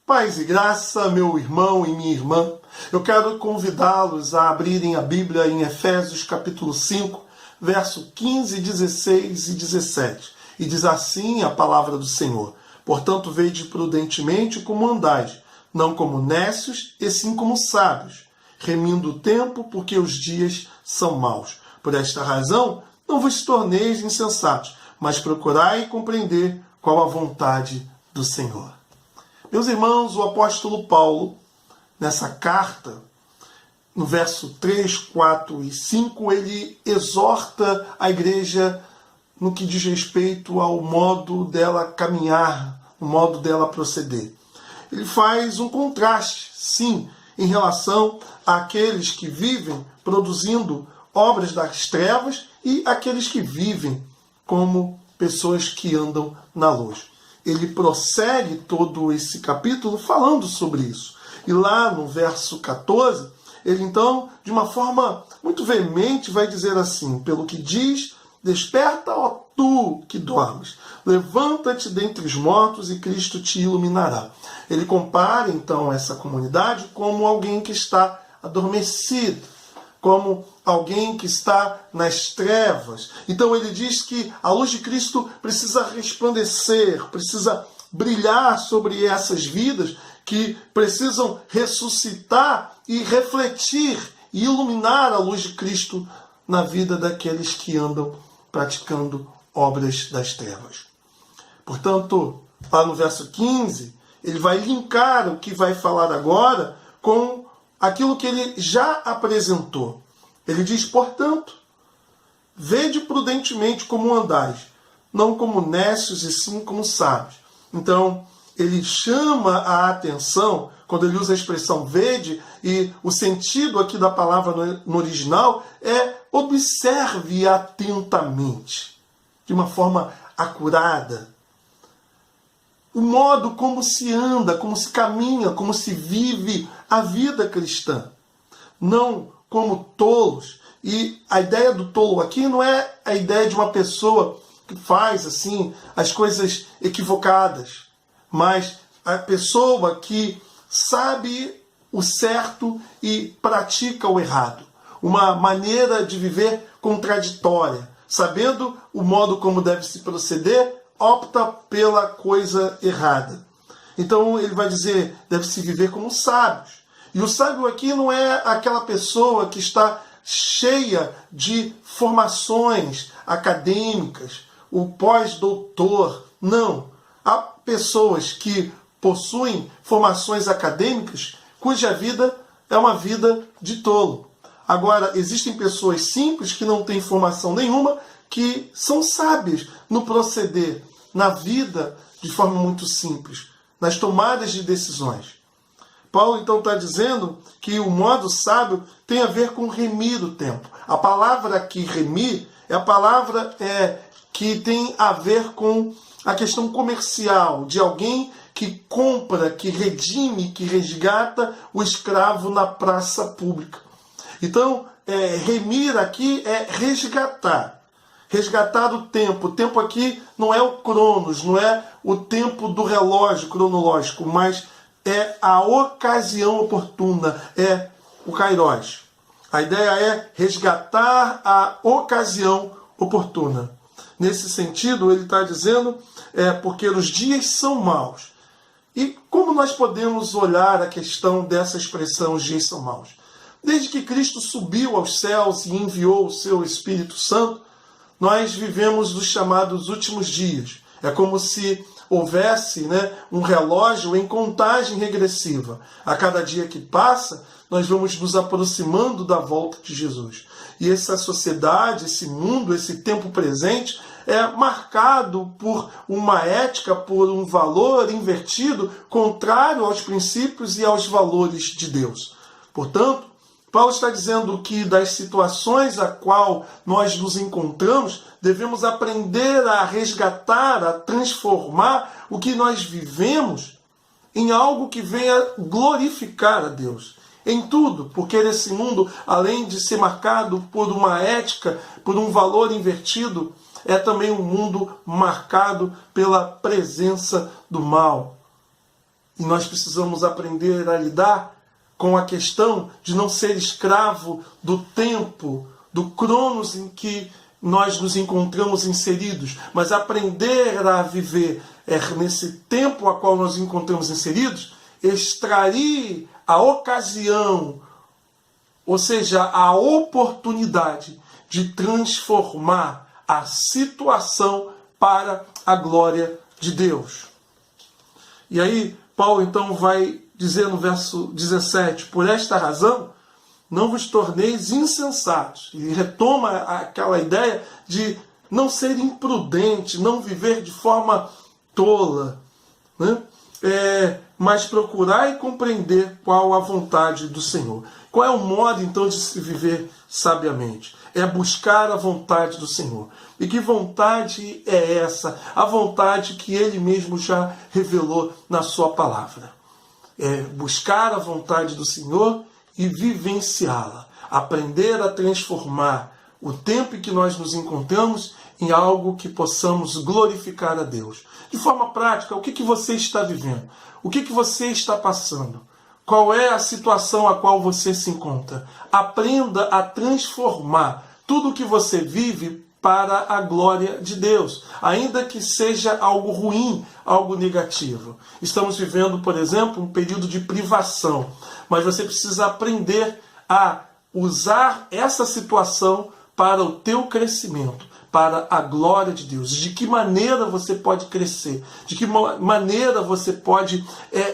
Paz e graça, meu irmão e minha irmã. Eu quero convidá-los a abrirem a Bíblia em Efésios capítulo 5, verso 15, 16 e 17. E diz assim a palavra do Senhor: Portanto, vede prudentemente como andais, não como necios, e sim como sábios, remindo o tempo, porque os dias são maus. Por esta razão, não vos torneis insensatos, mas procurai compreender qual a vontade do Senhor. Meus irmãos, o apóstolo Paulo, nessa carta, no verso 3, 4 e 5, ele exorta a igreja no que diz respeito ao modo dela caminhar, o modo dela proceder. Ele faz um contraste, sim, em relação àqueles que vivem produzindo obras das trevas e aqueles que vivem como pessoas que andam na luz. Ele prossegue todo esse capítulo falando sobre isso. E lá no verso 14, ele então, de uma forma muito veemente, vai dizer assim: pelo que diz, desperta, ó tu que dormes, levanta-te dentre os mortos e Cristo te iluminará. Ele compara então essa comunidade como alguém que está adormecido, como alguém que está nas trevas. Então ele diz que a luz de Cristo precisa resplandecer, precisa brilhar sobre essas vidas que precisam ressuscitar e refletir e iluminar a luz de Cristo na vida daqueles que andam praticando obras das trevas. Portanto, lá no verso 15, ele vai linkar o que vai falar agora com aquilo que ele já apresentou. Ele diz, portanto, vede prudentemente como andais, não como necios e sim como sábios. Então, ele chama a atenção, quando ele usa a expressão vede, e o sentido aqui da palavra no original é observe atentamente, de uma forma acurada, o modo como se anda, como se caminha, como se vive a vida cristã. Não como tolos. E a ideia do tolo aqui não é a ideia de uma pessoa que faz assim as coisas equivocadas, mas a pessoa que sabe o certo e pratica o errado. Uma maneira de viver contraditória, sabendo o modo como deve se proceder, opta pela coisa errada. Então ele vai dizer, deve-se viver como sábios. E o sábio aqui não é aquela pessoa que está cheia de formações acadêmicas, o pós-doutor. Não. Há pessoas que possuem formações acadêmicas cuja vida é uma vida de tolo. Agora, existem pessoas simples que não têm formação nenhuma, que são sábias no proceder, na vida de forma muito simples, nas tomadas de decisões. Paulo então está dizendo que o modo sábio tem a ver com remir o tempo. A palavra aqui, remir, é a palavra que tem a ver com a questão comercial, de alguém que compra, que redime, que resgata o escravo na praça pública. Então, remir aqui é resgatar. Resgatar o tempo. O tempo aqui não é o cronos, não é o tempo do relógio cronológico, mas é a ocasião oportuna, é o kairos. A ideia é resgatar a ocasião oportuna. Nesse sentido, ele está dizendo, porque os dias são maus. E como nós podemos olhar a questão dessa expressão, os dias são maus? Desde que Cristo subiu aos céus e enviou o seu Espírito Santo, nós vivemos os chamados últimos dias. É como se houvesse um relógio em contagem regressiva. A cada dia que passa, nós vamos nos aproximando da volta de Jesus. E essa sociedade, esse mundo, esse tempo presente é marcado por uma ética, por um valor invertido, contrário aos princípios e aos valores de Deus. Portanto, Paulo está dizendo que das situações a qual nós nos encontramos, devemos aprender a resgatar, a transformar o que nós vivemos em algo que venha glorificar a Deus. Em tudo, porque esse mundo, além de ser marcado por uma ética, por um valor invertido, é também um mundo marcado pela presença do mal. E nós precisamos aprender a lidar com a questão de não ser escravo do tempo, do cronos em que nós nos encontramos inseridos, mas aprender a viver nesse tempo a qual nós nos encontramos inseridos, extrair a ocasião, ou seja, a oportunidade de transformar a situação para a glória de Deus. E aí, Paulo então vai dizer no verso 17, por esta razão, não vos torneis insensatos. E retoma aquela ideia de não ser imprudente, não viver de forma tola, né? Mas procurar e compreender qual a vontade do Senhor. Qual é o modo, então, de se viver sabiamente? É buscar a vontade do Senhor. E que vontade é essa? A vontade que Ele mesmo já revelou na sua palavra. É buscar a vontade do Senhor e vivenciá-la. Aprender a transformar o tempo em que nós nos encontramos em algo que possamos glorificar a Deus. De forma prática, o que você está vivendo? O que você está passando? Qual é a situação a qual você se encontra? Aprenda a transformar tudo o que você vive para a glória de Deus, ainda que seja algo ruim, algo negativo. Estamos vivendo, por exemplo, um período de privação, mas você precisa aprender a usar essa situação para o teu crescimento, para a glória de Deus. De que maneira você pode crescer? De que maneira você pode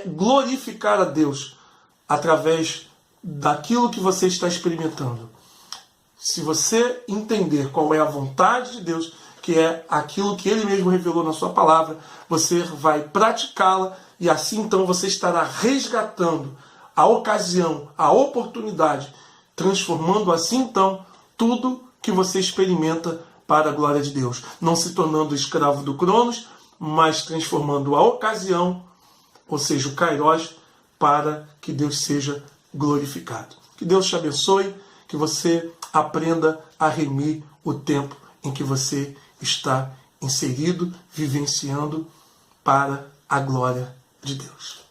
glorificar a Deus através daquilo que você está experimentando? Se você entender qual é a vontade de Deus, que é aquilo que Ele mesmo revelou na sua palavra, você vai praticá-la e assim então você estará resgatando a ocasião, a oportunidade, transformando assim então tudo que você experimenta para a glória de Deus. Não se tornando escravo do cronos, mas transformando a ocasião, ou seja, o kairos, para que Deus seja glorificado. Que Deus te abençoe, que você aprenda a remir o tempo em que você está inserido, vivenciando para a glória de Deus.